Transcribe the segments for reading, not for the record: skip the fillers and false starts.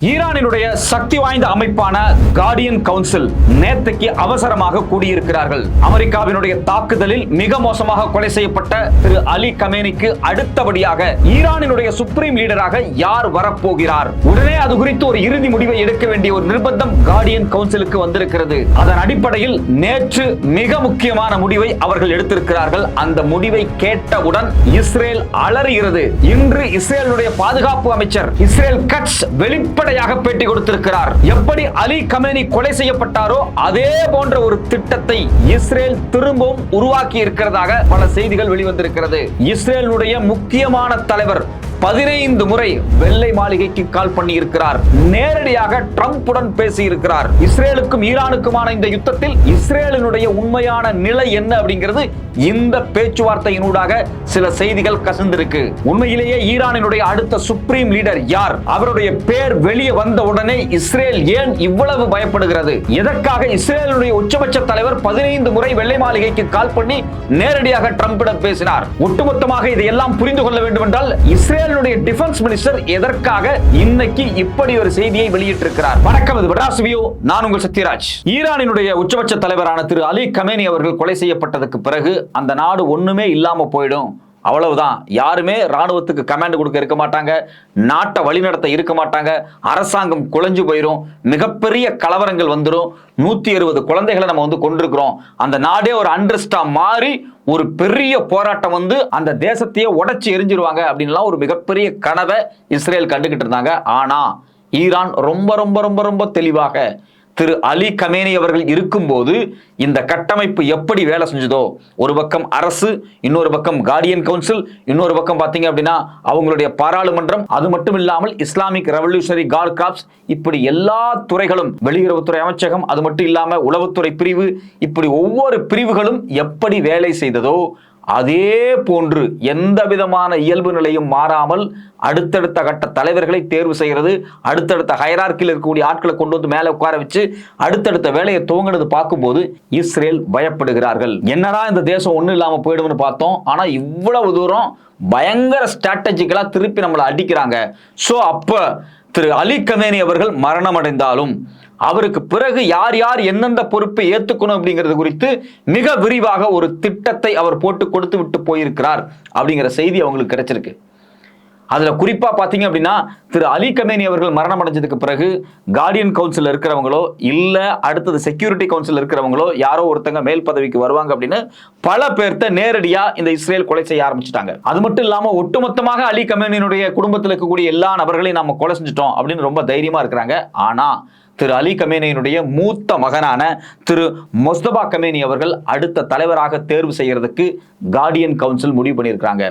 ஈரானினுடைய சக்தி வாய்ந்த அமைப்பான Guardian council நேற்றுக்கு அவசரமாக கூடியிருக்கிறார்கள். அமெரிக்காவினுடைய தாக்குதலில் மிக மோசமாக கொலை செய்யப்பட்ட திரு அலி கமேனிக்கு அடுத்தபடியாக ஈரானினுடைய சுப்ரீம் லீடராக யார் வரப்போகிறார், உடனே அது குறித்து ஒரு இறுதி முடிவை எடுக்க வேண்டிய ஒரு நிர்பந்தம் கார்டியன் கவுன்சிலுக்கு வந்திருக்கிறது. அதன் அடிப்படையில் நேற்று மிக முக்கியமான முடிவை அவர்கள் எடுத்திருக்கிறார்கள். அந்த முடிவை கேட்டவுடன் இஸ்ரேல் அலறுகிறது. இன்று இஸ்ரேலுடைய பாதுகாப்பு அமைச்சர் இஸ்ரேல் கட்ஸ் வெளிப்படையாக பேட்டி கொடுத்திருக்கிறார். எப்படி அலி கமேனி கொலை செய்யப்பட்டாரோ அதே போன்ற ஒரு திட்டத்தை இஸ்ரேல் திரும்பவும் உருவாக்கி இருக்கிறதாக பல செய்திகள் வெளிவந்திருக்கிறது. இஸ்ரேலுடைய முக்கியமான தலைவர் 15 முறை வெள்ளை மாளிகைக்கு கால் பண்ணி இருக்கிறார். நேரடியாக ட்ரம்புடன் பேசி இருக்கிறார். இஸ்ரேலுக்கும் ஈரானுக்குமான இந்த யுத்தத்தில் இஸ்ரேலினுடைய உண்மையான நிலை என்ன அப்படிங்கிறது இந்த பேச்சுவார்த்தையினூடாக சில செய்திகள் கசிந்திருக்கு. உண்மையிலேயே ஈரானினுடைய அடுத்த சுப்ரீம் லீடர் யார், அவருடைய பேர் வெளியே வந்த உடனே இஸ்ரேல் ஏன் இவ்வளவு பயப்படுகிறது, எதற்காக இஸ்ரேலுடைய உச்சபட்ச தலைவர் 15 முறை வெள்ளை மாளிகைக்கு கால் பண்ணி நேரடியாக ட்ரம்பிடம் பேசினார். ஒட்டுமொத்தமாக இதையெல்லாம் புரிந்து கொள்ள வேண்டும் என்றால் இஸ்ரேல் டிஃபென்ஸ் மினிஸ்டர் எதற்காக இன்னைக்கு இப்படி ஒரு செய்தியை வெளியிட்டிருக்கிறார். வணக்கம், இது மெட்ராஸ் வியூ. நான் உங்கள் சத்யராஜ். ஈரானினுடைய உச்சபட்ச தலைவரான திரு அலி கமேனி அவர்கள் கொலை செய்யப்பட்டதுக்கு பிறகு அந்த நாடு ஒண்ணுமே இல்லாம போயிடும், அவ்வளவுதான். யாருமே ராணுவத்துக்கு கமாண்ட் கொடுக்க இருக்க மாட்டாங்க, நாட்டை வழிநடத்த இருக்க மாட்டாங்க, அரசாங்கம் குலைஞ்சு போயிடும், மிகப்பெரிய கலவரங்கள் வந்துடும், 160 குழந்தைகளை நம்ம கொண்டிருக்கிறோம், அந்த நாடே ஒரு அண்டர்ஸ்டா மாறி ஒரு பெரிய போராட்டம் அந்த தேசத்தையே உடைச்சு எரிஞ்சிருவாங்க அப்படின்லாம் ஒரு மிகப்பெரிய கனவை இஸ்ரேல் கண்டுகிட்டு இருந்தாங்க. ஆனா ஈரான் ரொம்ப ரொம்ப ரொம்ப ரொம்ப தெளிவாக திரு அலி கமேனி அவர்கள் இருக்கும்போது இந்த கட்டமைப்பு எப்படி வேலை செஞ்சதோ, ஒரு பக்கம் அரசு, இன்னொரு பக்கம் கார்டியன் கவுன்சில், இன்னொரு பக்கம் பார்த்தீங்க அப்படின்னா அவங்களுடைய பாராளுமன்றம், அது மட்டும் இல்லாமல் இஸ்லாமிக் ரெவல்யூஷனரி கார்ட் கார்ப்ஸ், இப்படி எல்லா துறைகளும், வெளியுறவுத்துறை அமைச்சகம், அது மட்டும் இல்லாம உளவுத்துறை பிரிவு, இப்படி ஒவ்வொரு பிரிவுகளும் எப்படி வேலை செய்ததோ அதே போன்று எந்த விதமான இயல்பு நிலையும் மாறாமல் அடுத்தடுத்த கட்ட தலைவர்களை தேர்வு செய்கிறது, அடுத்தடுத்த ஹைரார்க்கில் இருக்கக்கூடிய ஆட்களை கொண்டு மேலே உட்கார வச்சு அடுத்தடுத்த வேலையை துவங்கினது பார்க்கும்போது இஸ்ரேல் பயப்படுகிறார்கள். என்னடா இந்த தேசம் ஒன்றும் இல்லாமல் போயிடும்னு பார்த்தோம், ஆனால் இவ்வளவு தூரம் பயங்கர ஸ்ட்ராட்டஜிக்கலா திருப்பி நம்மளை அடிக்கிறாங்க. ஸோ அப்போ திரு அலி கமேனி அவர்கள் மரணம் அடைந்தாலும் அவருக்கு பிறகு யார் யார் எந்தெந்த பொறுப்பை ஏற்றுக்கணும் அப்படிங்கிறது குறித்து மிக விரிவாக ஒரு திட்டத்தை அவர் போட்டு கொடுத்து விட்டு போயிருக்கிறார் அப்படிங்கிற செய்தி அவங்களுக்கு கிடைச்சிருக்கு. அதுல குறிப்பா பாத்தீங்க அப்படின்னா திரு அலி கமேனி அவர்கள் மரணம் அடைஞ்சதுக்கு பிறகு கார்டியன் கவுன்சில் இருக்கிறவங்களோ இல்ல அடுத்தது செக்யூரிட்டி கவுன்சில் இருக்கிறவங்களோ யாரோ ஒருத்தங்க மேல் பதவிக்கு வருவாங்க அப்படின்னு பல பேர்த்த நேரடியா இந்த இஸ்ரேல் கொலை செய்ய ஆரம்பிச்சுட்டாங்க. அது மட்டும் இல்லாம ஒட்டுமொத்தமாக அலி கமேனியினுடைய குடும்பத்தில் இருக்கக்கூடிய எல்லா நபர்களையும் நாம கொலை செஞ்சுட்டோம் அப்படின்னு ரொம்ப தைரியமா இருக்கிறாங்க. ஆனா திரு அலி கமேனியினுடைய மூத்த மகனான திரு மொஸ்தபா கமேனி அவர்கள் அடுத்த தலைவராக தேர்வு செய்யறதுக்கு கார்டியன் கவுன்சில் முடிவு பண்ணியிருக்காங்க.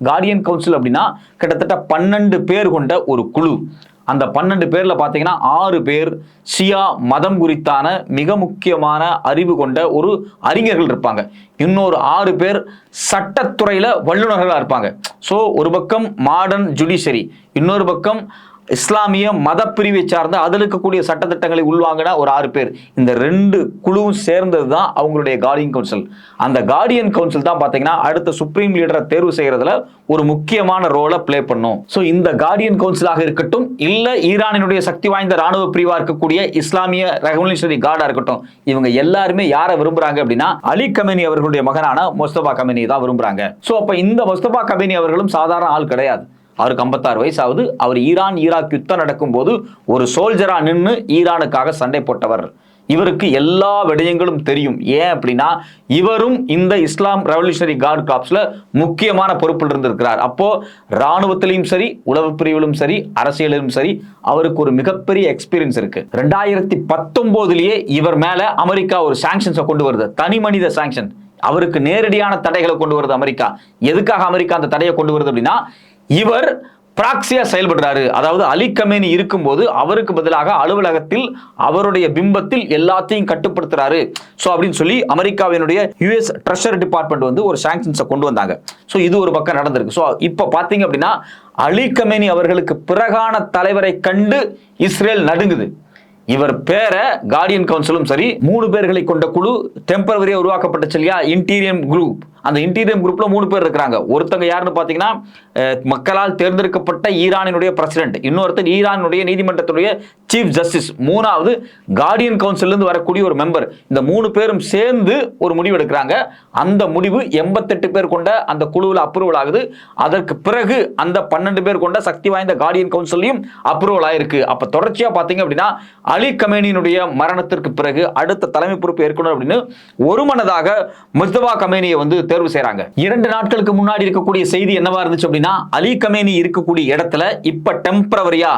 கார்டியன் கவுன்சில் அப்படின்னா கிட்டத்தட்ட 12 பேர் கொண்ட ஒரு குழு. அந்த 12 பேர்ல பாத்தீங்கன்னா 6 பேர் ஷியா மதம் குறித்தான மிக முக்கியமான அறிவு கொண்ட ஒரு அறிஞர்கள் இருப்பாங்க. இன்னொரு 6 பேர் சட்டத்துறையில வல்லுநர்களா இருப்பாங்க. ஸோ ஒரு பக்கம் மாடர்ன் ஜுடிஷரி, இன்னொரு பக்கம் இஸ்லாமிய மத பிரிவை சார்ந்த அதில் இருக்கக்கூடிய சட்டத்திட்டங்களை உள்வாங்கின ஒரு 6 பேர். இந்த 2 குழுவும் சேர்ந்தது தான் அவங்களுடைய கார்டியன் கவுன்சில். அந்த கார்டியன் கவுன்சில் தான் பார்த்தீங்கன்னா அடுத்த சுப்ரீம் லீடரை தேர்வு செய்யறதுல ஒரு முக்கியமான ரோலை பிளே பண்ணும். ஸோ இந்த கார்டியன் கவுன்சிலாக இருக்கட்டும், இல்லை ஈரானினுடைய சக்தி வாய்ந்த ராணுவ பிரிவாக இருக்கக்கூடிய இஸ்லாமிய ரெவல்யூஷனரி கார்டா இருக்கட்டும், இவங்க எல்லாருமே யாரை விரும்புறாங்க அப்படின்னா அலி கமேனி அவர்களுடைய மகனான மொஸ்தபா கமேனி தான் விரும்புறாங்க. ஸோ அப்போ இந்த மொஸ்தபா கமேனி அவர்களும் சாதாரண ஆள் கிடையாது. அவருக்கு 56 வயசு ஆகுது. அவர் ஈரான் ஈராக் யுத்தம் நடக்கும் போது ஒரு சோல்ஜரா நின்று ஈரானுக்காக சண்டை போட்டவர். இவருக்கு எல்லா விடயங்களும் தெரியும். ஏன் அப்படின்னா இவரும் இந்த இஸ்லாம் ரெவல்யூஷனரி கார்ட் கார்ப்ஸ்ல முக்கியமான பொறுப்பில் இருந்திருக்கிறார். அப்போ ராணுவத்திலும் சரி, உளவு பிரிவிலும் சரி, அரசியலிலும் சரி அவருக்கு ஒரு மிகப்பெரிய எக்ஸ்பீரியன்ஸ் இருக்கு. 2019 இவர் மேல அமெரிக்கா ஒரு சாங்ஷன்ஸை கொண்டு வருது, தனி மனித சாங்ஷன். அவருக்கு நேரடியான தடைகளை கொண்டு வருது அமெரிக்கா. எதுக்காக அமெரிக்கா அந்த தடையை கொண்டு வருது அப்படின்னா இவர் பிராக்சியா செயல்படுறாரு. அதாவது அலி கமேனி இருக்கும்போது அவருக்கு பதிலாக அலுவலகத்தில் அவருடைய பிம்பத்தில் எல்லாத்தையும் கட்டுப்படுத்துறாரு. ஸோ அப்படின்னு சொல்லி அமெரிக்காவினுடைய யுஎஸ் ட்ரெஷரி டிபார்ட்மெண்ட் ஒரு சாங்ஷன்ஸை கொண்டு வந்தாங்க. ஸோ இது ஒரு பக்கம் நடந்திருக்கு. ஸோ இப்போ பார்த்தீங்க அப்படின்னா அலி கமேனி அவர்களுக்கு பிறகான தலைவரை கண்டு இஸ்ரேல் நடுங்குது. இவர் பேரை கார்டியன் கவுன்சிலும் சரி, 3 பேர்களை கொண்ட குழு டெம்பரவரியா உருவாக்கப்பட்டுச்சு இல்லையா, இன்டீரியர் குரூப், அந்த இன்டீரியர் குரூப்ல 3 பேர் இருக்காங்க. ஒருத்தங்க யாருன்னு பாத்தீங்கன்னா மக்களால் தேர்ந்தெடுக்கப்பட்ட ஈரானினுடைய பிரசிடென்ட், இன்னொருத்தர் ஈரானுடைய நீதிமன்றத்துடைய சீஃப் ஜஸ்டிஸ், மூணாவது கார்டியன் கவுன்சில் இருந்து வரக்கூடிய ஒரு மெம்பர். இந்த 3 பேரும் சேர்ந்து ஒரு முடிவு எடுக்கிறாங்க. அந்த முடிவு 88 பேர் கொண்ட அந்த குழுவில் அப்ரூவல் ஆகுது. அதற்கு பிறகு அந்த 12 பேர் கொண்ட சக்தி வாய்ந்த கார்டியன் கவுன்சிலையும் அப்ரூவல் ஆயிருக்கு. அப்ப தொடர்ச்சியா பாத்தீங்க அப்படின்னா அலி கமேனியினுடைய மரணத்திற்கு பிறகு அடுத்த தலைமை பொறுப்பு ஏற்கணும் அப்படின்னு ஒருமனதாக முஸ்தபா கமேனியை தேர்வு செய்றாங்க. 2 நாட்களுக்கு முன்னாடி இருக்கக்கூடிய செய்தி என்னவா இருந்துச்சு அப்படின்னா, அலி கமேனி இருக்கக்கூடிய இடத்துல இப்ப டெம்பரவரியா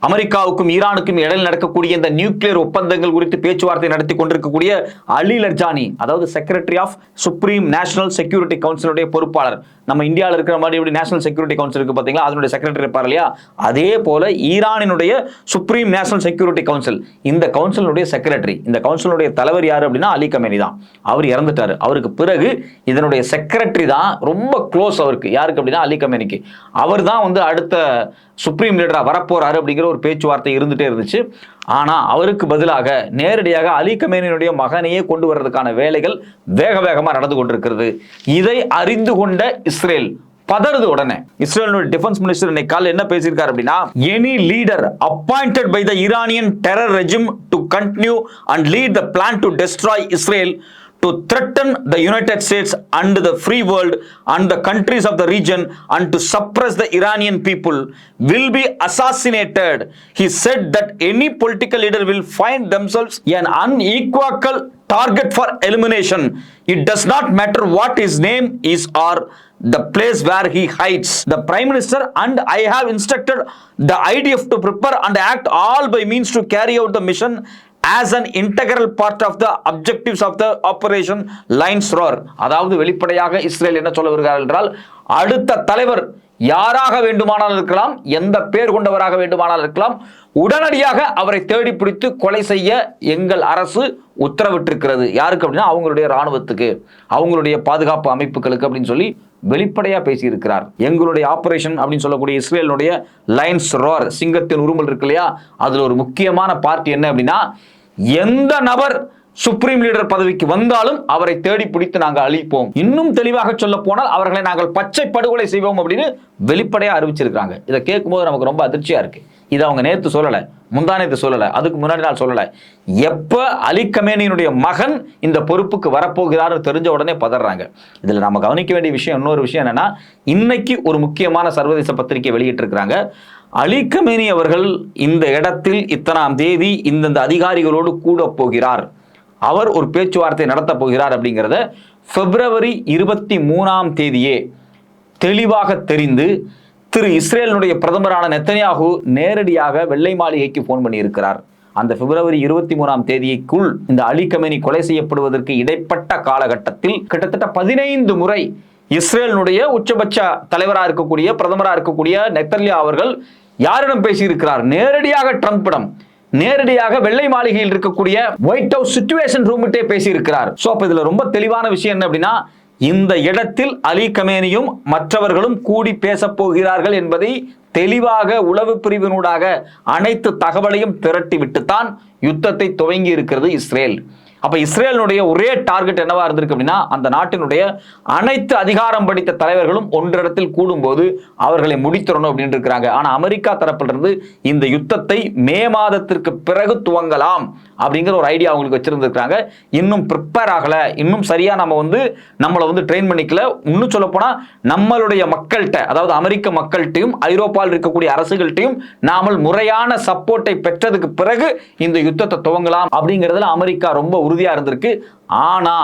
அமெரிக்காவுக்கும் ஈரானுக்கும் இடையில் நடக்கக்கூடிய இந்த நியூக்ளியர் ஒப்பந்தங்கள் குறித்து பேச்சுவார்த்தை நடத்தி கொண்டிருக்கக்கூடிய அலி லர்ஜானி, அதாவது secretary of supreme national security கவுன்சிலுடைய பொறுப்பாளர். நம்ம இந்தியாவில் இருக்கிற மாதிரி எப்படி நேஷனல் செக்யூரிட்டி கவுன்சில் இருக்கு பாத்தீங்களா, அதனுடைய செக்ரட்டரி இருப்பார் இல்லையா, அதே போல ஈரானினுடைய சுப்ரீம் நேஷனல் செக்யூரிட்டி கவுன்சில், இந்த கவுன்சிலுடைய செக்ரட்டரி, இந்த கவுன்சிலுடைய தலைவர் யாரு அப்படின்னா அலி கமேனி தான். அவர் இறந்துட்டாரு. அவருக்கு பிறகு இதனுடைய செக்ரட்டரி தான் ரொம்ப க்ளோஸ் அவருக்கு. யாருக்கு அப்படின்னா அலி கமேனிக்கு. அவர் தான் அடுத்த சுப்ரீம் லீடரா வரப்போறாரு அப்படிங்கிற ஒரு பேச்சுவார்த்தை இருந்துட்டே இருந்துச்சு. ஆனா அவருக்கு பதிலாக நேரடியாக அலி கமேனியுடைய மகனையே கொண்டு வர்றதுக்கான வேலைகள் வேக வேகமா நடந்து கொண்டிருக்கிறது. இதை அறிந்து கொண்ட இஸ்ரேல் பதறுது. உடனே இஸ்ரேலுடைய டிஃபென்ஸ் மினிஸ்டர் இன்னைக்கு காலையில் என்ன பேசியிருக்காரு அப்படின்னா, any leader appointed by the Iranian terror regime to continue and lead the plan to destroy Israel, to threaten the United States and the free world and the countries of the region and to suppress the Iranian people will be assassinated. He said that any political leader will find themselves an unequivocal target for elimination. It does not matter what his name is or the place where he hides. The Prime Minister and I have instructed the IDF to prepare and act all by means to carry out the mission as an integral part of the objectives of the operation Lion's Roar. அதாவது வெளிப்படையாக Israel என்ன சொல்ல வருகிறார் என்றால், அடுத்த தலைவர் யாராக வேண்டுமானால் இருக்கலாம், எந்த பேர் கொண்டவராக வேண்டுமானால் இருக்கலாம், உடனடியாக அவரை தேடி பிடித்து கொலை செய்ய எங்கள் அரசு உத்தரவிட்டிருக்கிறது. யாருக்கு அப்படின்னா அவங்களுடைய ராணுவத்துக்கு, அவங்களுடைய பாதுகாப்பு அமைப்புகளுக்கு அப்படின்னு சொல்லி வெளிப்படையா பேசி இருக்கிறார். எங்களுடைய ஆபரேஷன் அப்படின்னு சொல்லக்கூடிய இஸ்ரேலுடைய லைன்ஸ் ரோர், சிங்கத்தின் உருமல் இருக்கு இல்லையா, அதுல ஒரு முக்கியமான பார்ட் என்ன அப்படின்னா, எந்த நபர் சுப்ரீம் லீடர் பதவிக்கு வந்தாலும் அவரை தேடி பிடித்து நாங்கள் அழிப்போம். இன்னும் தெளிவாக சொல்ல போனால் அவர்களை நாங்கள் பச்சை படுகொலை செய்வோம் அப்படின்னு வெளிப்படையா அறிவிச்சிருக்காங்க. இதை கேட்கும்போது நமக்கு ரொம்ப அதிர்ச்சியா இருக்கு. இதை அவங்க நேற்று சொல்லல, முந்தானேத்து சொல்லல, அதுக்கு முன்னாடி நாள் சொல்லல. எப்ப அலி கமேனியினுடைய மகன் இந்த பொறுப்புக்கு வரப்போகிறார் தெரிஞ்ச உடனே பதறாங்க. இதுல நம்ம கவனிக்க வேண்டிய விஷயம், இன்னொரு விஷயம் என்னன்னா, இன்னைக்கு ஒரு முக்கியமான சர்வதேச பத்திரிகை வெளியிட்டு இருக்கிறாங்க. அலி கமேனி அவர்கள் இந்த இடத்தில் இத்தனாம் தேதி இந்தந்த அதிகாரிகளோடு கூட போகிறார், அவர் ஒரு பேச்சுவார்த்தை நடத்த போகிறார் அப்படிங்கிறத பிப்ரவரி 23ஆம் தேதியே தெளிவாக தெரிந்து திரு இஸ்ரேலுடைய பிரதமரான நெத்தன்யாகு நேரடியாக வெள்ளை மாளிகைக்கு போன் பண்ணி இருக்கிறார். அந்த பிப்ரவரி 23ஆம் தேதிக்குள் இந்த அலி கமேனி கொலை செய்யப்படுவதற்கு இடைப்பட்ட காலகட்டத்தில் கிட்டத்தட்ட 15 முறை இஸ்ரேலுடைய உச்சபட்ச தலைவராக இருக்கக்கூடிய பிரதமராக இருக்கக்கூடிய நெத்தன்யாகு அவர்கள் யாரிடம் பேசியிருக்கிறார்? நேரடியாக ட்ரம்பிடம், நேரடியாக வெள்ளை மாளிகையில் இருக்கக்கூடிய ஒயிட் ஹவுஸ் சிச்சுவேஷன் ரூம்கிட்டே பேசியிருக்கிறார். சோ அப்ப இதுல ரொம்ப தெளிவான விஷயம் என்ன அப்படின்னா, இந்த இடத்தில் அலி கமேனியும் மற்றவர்களும் கூடி பேச போகிறார்கள் என்பதை தெளிவாக உளவு பிரிவினூடாக அனைத்து தகவலையும் திரட்டி விட்டுத்தான் யுத்தத்தை துவங்கி இருக்கிறது இஸ்ரேல். அப்ப இஸ்ரேலுடைய ஒரே டார்கெட் என்னவா இருந்திருக்கு அப்படின்னா, அந்த நாட்டினுடைய அனைத்து அதிகாரம் படித்த தலைவர்களும் ஒன்றிடத்தில் கூடும்போது அவர்களை முடித்திடணும் அப்படின்னு இருக்கிறாங்க. ஆனா அமெரிக்கா தரப்பிலிருந்து இந்த யுத்தத்தை மே மாதத்திற்கு பிறகு துவங்கலாம் அப்படிங்கிற ஒரு ஐடியா அவங்களுக்கு வச்சிருந்திருக்காங்க. இன்னும் ப்ரிப்பேர் ஆகல, இன்னும் சரியா நம்மளை ட்ரெயின் பண்ணிக்கல. இன்னும் சொல்ல போனா நம்மளுடைய மக்கள்கிட்ட, அதாவது அமெரிக்க மக்கள்கிட்டையும் ஐரோப்பாவில் இருக்கக்கூடிய அரசுகள்கிட்டையும் நாமல் முறையான சப்போர்ட்டை பெற்றதுக்கு பிறகு இந்த யுத்தத்தை துவங்கலாம் அப்படிங்கிறதுல அமெரிக்கா ரொம்ப உறுதியா இருந்திருக்கு. ஆனா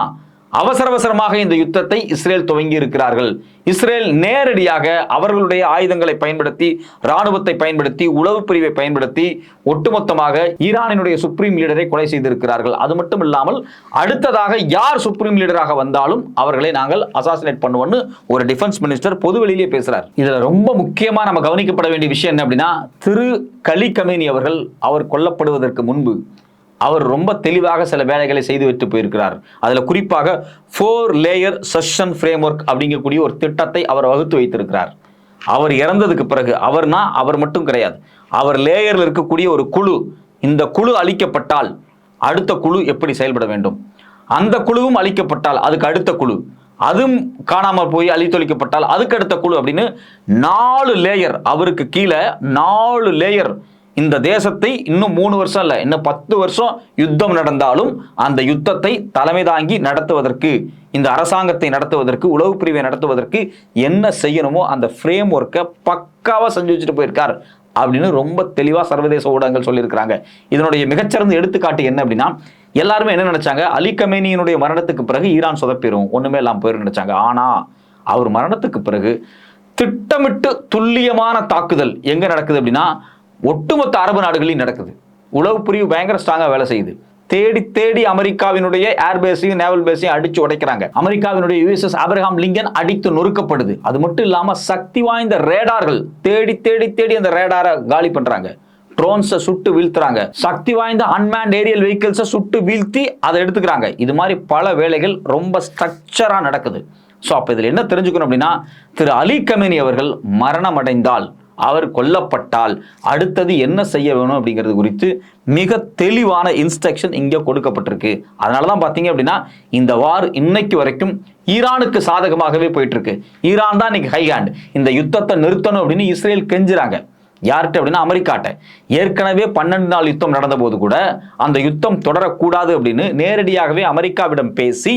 அவசரமாக இந்த யுத்தத்தை இஸ்ரேல் துவங்கி இருக்கிறார்கள். இஸ்ரேல் நேரடியாக அவர்களுடைய ஆயுதங்களை பயன்படுத்தி, ராணுவத்தை பயன்படுத்தி, உளவு பிரிவை பயன்படுத்தி ஒட்டுமொத்தமாக ஈரானினுடைய சுப்ரீம் லீடரை கொலை செய்திருக்கிறார்கள். அது மட்டும் இல்லாமல் அடுத்ததாக யார் சுப்ரீம் லீடராக வந்தாலும் அவர்களை நாங்கள் அசாசினேட் பண்ணுவோம்னு ஒரு டிஃபென்ஸ் மினிஸ்டர் பொதுவெளியிலே பேசுறார். இதுல ரொம்ப முக்கியமா நம்ம கவனிக்கப்பட வேண்டிய விஷயம் என்ன அப்படின்னா, திரு அலி கமேனி அவர்கள் அவர் கொல்லப்படுவதற்கு முன்பு அவர் ரொம்ப தெளிவாக சில வேலைகளை செய்து விட்டு போயிருக்கிறார். அதுல குறிப்பாக 4 லேயர் செஷன் ஃப்ரேம்வொர்க் அப்படிங்கக்கூடிய ஒரு திட்டத்தை அவர் வகுத்து வைத்திருக்கிறார். அவர் இறந்ததுக்கு பிறகு, அவர் மட்டும் கிடையாது, அவர் லேயர்ல இருக்கக்கூடிய ஒரு குழு, இந்த குழு அழிக்கப்பட்டால் அடுத்த குழு எப்படி செயல்பட வேண்டும், அந்த குழுவும் அழிக்கப்பட்டால் அதுக்கு அடுத்த குழு, அதுவும் காணாமல் போய் அழித்தொழிக்கப்பட்டால் அதுக்கு அடுத்த குழு அப்படின்னு 4 லேயர், அவருக்கு கீழே 4 லேயர். இந்த தேசத்தை இன்னும் 3 வருஷம் இல்ல, இன்னும் 10 வருஷம் யுத்தம் நடந்தாலும் அந்த யுத்தத்தை தலைமை தாங்கி நடத்துவதற்கு, இந்த அரசாங்கத்தை நடத்துவதற்கு, உளவு பிரிவை நடத்துவதற்கு என்ன செய்யணுமோ அந்த ஃப்ரேம் ஒர்க்கை பக்காவா செஞ்சு வச்சுட்டு போயிருக்கார் அப்படின்னு ரொம்ப தெளிவா சர்வதேச ஊடகங்கள் சொல்லியிருக்கிறாங்க. இதனுடைய மிகச்சிறந்த எடுத்துக்காட்டு என்ன அப்படின்னா, எல்லாருமே என்ன நினைச்சாங்க, அலி கமேனியினுடைய மரணத்துக்கு பிறகு ஈரான் சொதப்பிடும், ஒண்ணுமே இல்லாம போயிரும் நினைச்சாங்க. ஆனா அவர் மரணத்துக்கு பிறகு திட்டமிட்டு துல்லியமான தாக்குதல் எங்க நடக்குது அப்படின்னா, ஒட்டுமொத்த அரபு நாடுகளிலும் நடக்குது. உளவு பிரிவு பயங்கர ஸ்ட்ராங்கா வேலை செய்யுது. தேடி தேடி அமெரிக்காவினுடைய ஏர்பேஸையும் நேவல் பேஸையும் அடிச்சு உடைக்கிறாங்க. அமெரிக்காவினுடைய USS ஆபிரகாம் லிங்கன் அடித்து நொறுக்கப்படுது. அது மட்டும் இல்லாம சக்தி வாய்ந்த ரேடார்கள் தேடி தேடி தேடி அந்த ரேடாரை காலி பண்றாங்க. ட்ரோன்ஸை சுட்டு வீழ்த்துறாங்க. சக்தி வாய்ந்த அன்மேண்ட் ஏரியல் வெஹிக்கிள்ஸை சுட்டு வீழ்த்தி அதை எடுத்துக்கிறாங்க. இது மாதிரி பல வேலைகள் ரொம்ப ஸ்ட்ரக்சரா நடக்குது. ஸோ அப்போ இதில் என்ன தெரிஞ்சுக்கணும் அப்படின்னா, திரு அலி கமேனி அவர்கள் மரணம் அடைந்தால், அவர் கொல்லப்பட்டால் அடுத்தது என்ன செய்ய வேணும் அப்படிங்கிறது குறித்து மிக தெளிவான இன்ஸ்ட்ரக்ஷன் இங்கே கொடுக்கப்பட்டிருக்கு. அதனால தான் பார்த்தீங்க அப்படின்னா இந்த வார் இன்னைக்கு வரைக்கும் ஈரானுக்கு சாதகமாகவே போயிட்டு இருக்கு. ஈரான் தான் இன்னைக்கு ஹை ஹேண்ட். இந்த யுத்தத்தை நிறுத்தணும் அப்படின்னு இஸ்ரேல் கெஞ்சுறாங்க. யார்கிட்ட அப்படின்னா அமெரிக்காட்ட. ஏற்கனவே 12 நாள் யுத்தம் நடந்த போது கூட அந்த யுத்தம் தொடரக்கூடாது அப்படின்னு நேரடியாகவே அமெரிக்காவிடம் பேசி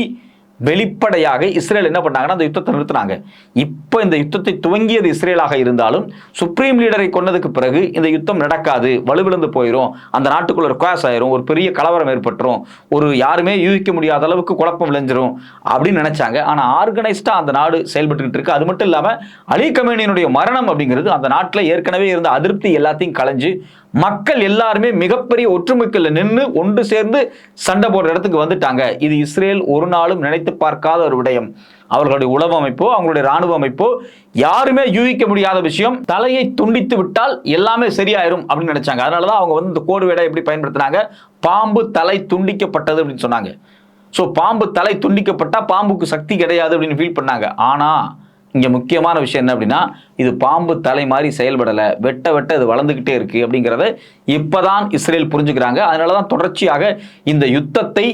வெளிப்படையாக இஸ்ரேல் என்ன பண்ணாங்கன்னா அந்த யுத்தத்தை நிறுத்தினாங்க. இப்போ இந்த யுத்தத்தை துவங்கியது இஸ்ரேலாக இருந்தாலும் சுப்ரீம் லீடரை கொண்டதுக்கு பிறகு இந்த யுத்தம் நடக்காது, வலுவிழந்து போயிடும், அந்த நாட்டுக்குள்ள ஒரு கிராஸ் ஆயிரும், ஒரு பெரிய கலவரம் ஏற்பட்டுரும், ஒரு யாருமே யூகிக்க முடியாத அளவுக்கு குழப்பம் விளைஞ்சிரும் அப்படின்னு நினைச்சாங்க. ஆனால் ஆர்கனைஸ்டா அந்த நாடு செயல்பட்டு இருக்கு. அது மட்டும் இல்லாமல் அலி கமேனியினுடைய மரணம் அப்படிங்கிறது அந்த நாட்டில் ஏற்கனவே இருந்த அதிருப்தி எல்லாத்தையும் களைஞ்சு மக்கள் எல்லாருமே மிகப்பெரிய ஒற்றுமைக்குள்ள நின்று ஒன்று சேர்ந்து சண்டை போடுற இடத்துக்கு வந்துட்டாங்க. இது இஸ்ரேல் ஒரு நாளும் நினைத்து பார்க்காத ஒரு விடயம். அவர்களுடைய உளவு அமைப்போ அவங்களுடைய ராணுவ அமைப்போ யாருமே யூகிக்க முடியாத விஷயம். தலையை துண்டித்து விட்டால் எல்லாமே சரியாயிரும் அப்படின்னு நினைச்சாங்க. அதனாலதான் அவங்க இந்த கோடு வேடை எப்படி பயன்படுத்தினாங்க, பாம்பு தலை துண்டிக்கப்பட்டது அப்படின்னு சொன்னாங்க. ஸோ பாம்பு தலை துண்டிக்கப்பட்டா பாம்புக்கு சக்தி கிடையாது அப்படின்னு ஃபீல் பண்ணாங்க. ஆனா இங்க முக்கியமான விஷயம் என்ன அப்படின்னா, இது பாம்பு தலை மாதிரி செயல்படலை, வெட்ட வெட்ட இது வளர்ந்துகிட்டே இருக்கு அப்படிங்கிறத இப்பதான் இஸ்ரேல் புரிஞ்சுக்கிறாங்க. அதனாலதான் தொடர்ச்சியாக இந்த யுத்தத்தை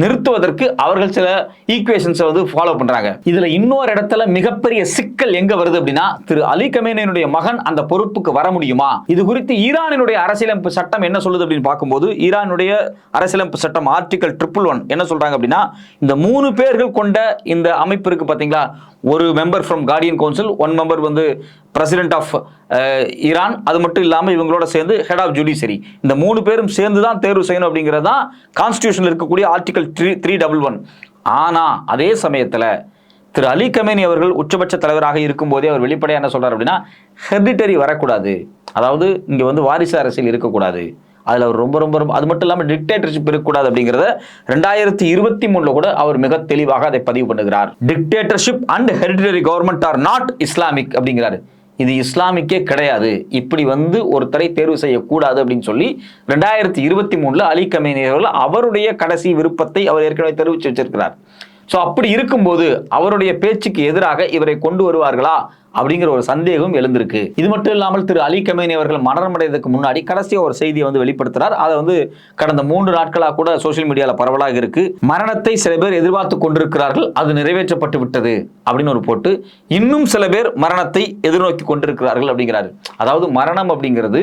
நிறுத்துவதற்கு அவர்கள் சில ஈக்குவேஷன்ஸை ஃபாலோ பண்றாங்க. இதுல இன்னொரு இடத்துல மிகப்பெரிய சிக்கல் எங்க வருது அப்படின்னா, திரு அலி கமேனியினுடைய மகன் அந்த பொறுப்புக்கு வர முடியுமா? இது குறித்து ஈரானினுடைய அரசியலமைப்பு சட்டம் என்ன சொல்லுது அப்படின்னு பார்க்கும்போது, ஈரானுடைய அரசியலமைப்பு சட்டம் ஆர்டிகல் 111 என்ன சொல்றாங்க அப்படின்னா, இந்த 3 பேர்கள் கொண்ட இந்த அமைப்பு இருக்கு பாத்தீங்களா, ஒரு member from Guardian Council, 1 member president of Iran, அது மட்டும் இல்லாமல் இவங்களோட சேர்ந்து ஹெட் ஆஃப் ஜுடிஷரி, இந்த 3 பேரும் சேர்ந்து தான் தேர்வு செய்யணும் அப்படிங்கிறது தான் கான்ஸ்டிடியூஷனில் இருக்கக்கூடிய ஆர்டிகல் 311. ஆனால் அதே சமயத்தில் திரு அலி கமேனி அவர்கள் உச்சபட்ச தலைவராக இருக்கும் போதே அவர் வெளிப்படையாக என்ன சொல்றாரு அப்படின்னா, ஹெரிடிட்டரி வரக்கூடாது, அதாவது இங்கே வாரிசு அரசியல் இருக்கக்கூடாது, அதில் அவர் ரொம்ப ரொம்ப ரொம்ப அது மட்டும் இல்லாமல் டிக்டேட்டர்ஷிப் இருக்கக்கூடாது அப்படிங்கிறத 2023 கூட அவர் மிக தெளிவாக அதை பதிவு பண்ணுகிறார். Dictatorship and hereditary government are not Islamic அப்படிங்கிறாரு. இது இஸ்லாமிக்கே கிடையாது, இப்படி ஒருத்தரை தேர்வு செய்யக்கூடாது அப்படின்னு சொல்லி 2023 அலி கமேனி அவர்கள் அவருடைய கடைசி விருப்பத்தை அவர் ஏற்கனவே தெரிவித்து வச்சிருக்கிறார். ஸோ அப்படி இருக்கும்போது அவருடைய பேச்சுக்கு எதிராக இவரை கொண்டு வருவார்களா அப்படிங்கிற ஒரு சந்தேகம் எழுந்திருக்கு. இது மட்டும் இல்லாமல் திரு அலி கமேனி அவர்கள் மரணமடைவதற்கு முன்னாடி கடைசியாக ஒரு செய்தியை வெளிப்படுத்துறார். அதை கடந்த 3 நாட்களாக கூட சோசியல் மீடியாவில் பரவலாக இருக்கு. மரணத்தை சில பேர் எதிர்பார்த்து கொண்டிருக்கிறார்கள், அது நிறைவேற்றப்பட்டு விட்டது அப்படின்னு ஒரு போட்டு, இன்னும் சில பேர் மரணத்தை எதிர்நோக்கி கொண்டிருக்கிறார்கள் அப்படிங்கிறாரு. அதாவது மரணம் அப்படிங்கிறது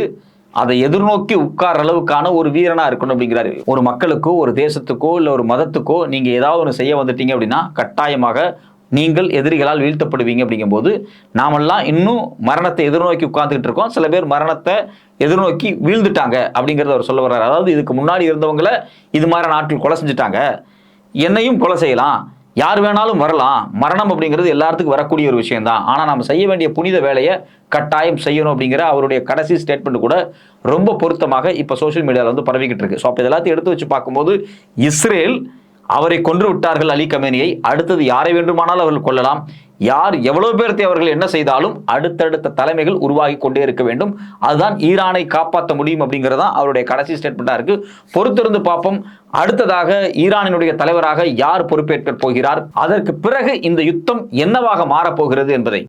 அதை எதிர்நோக்கி உட்கார அளவுக்கான ஒரு வீரனா இருக்கணும் அப்படிங்கிறாரு. ஒரு மக்களுக்கோ ஒரு தேசத்துக்கோ இல்லை ஒரு மதத்துக்கோ நீங்க ஏதாவது ஒன்று செய்ய வந்துட்டீங்க அப்படின்னா கட்டாயமாக நீங்கள் எதிரிகளால் வீழ்த்தப்படுவீங்க. அப்படிங்கும்போது நாமெல்லாம் இன்னும் மரணத்தை எதிர்நோக்கி உட்கார்ந்துகிட்டு இருக்கோம். சில பேர் மரணத்தை எதிர்நோக்கி வீழ்ந்துட்டாங்க அப்படிங்கிறத அவர் சொல்ல வர்றாரு. அதாவது இதுக்கு முன்னாடி இருந்தவங்களை இது மாதிரி நாட்டில் கொலை செஞ்சுட்டாங்க, என்னையும் கொலை செய்யலாம், யார் வேணாலும் வரலாம், மரணம் அப்படிங்கிறது எல்லாத்துக்கும் வரக்கூடிய ஒரு விஷயம் தான், ஆனால் நம்ம செய்ய வேண்டிய புனித வேலையை கட்டாயம் செய்யணும் அப்படிங்கிற அவருடைய கடைசி ஸ்டேட்மெண்ட் கூட ரொம்ப பொருத்தமாக இப்போ சோஷியல் மீடியாவில் பரவிக்கிட்டு இருக்கு. ஸோ அப்போ இதெல்லாத்தையும் எடுத்து வச்சு பார்க்கும்போது இஸ்ரேல் அவரை கொன்று விட்டார்கள் அலி கமேனியை, அடுத்தது யாரை வேண்டுமானாலும் அவர்கள் கொள்ளலாம், யார் எவ்வளவு பேர்த்தை அவர்கள் என்ன செய்தாலும் அடுத்தடுத்த தலைமைகள் உருவாகி கொண்டே இருக்க வேண்டும், அதுதான் ஈரானை காப்பாற்ற முடியும் அப்படிங்கிறதா அவருடைய கடைசி ஸ்டேட்மெண்டா இருக்கு. பொறுத்திருந்து பார்ப்போம் அடுத்ததாக ஈரானினுடைய தலைவராக யார் பொறுப்பேற்க போகிறார், அதற்கு பிறகு இந்த யுத்தம் என்னவாக மாறப்போகிறது என்பதை.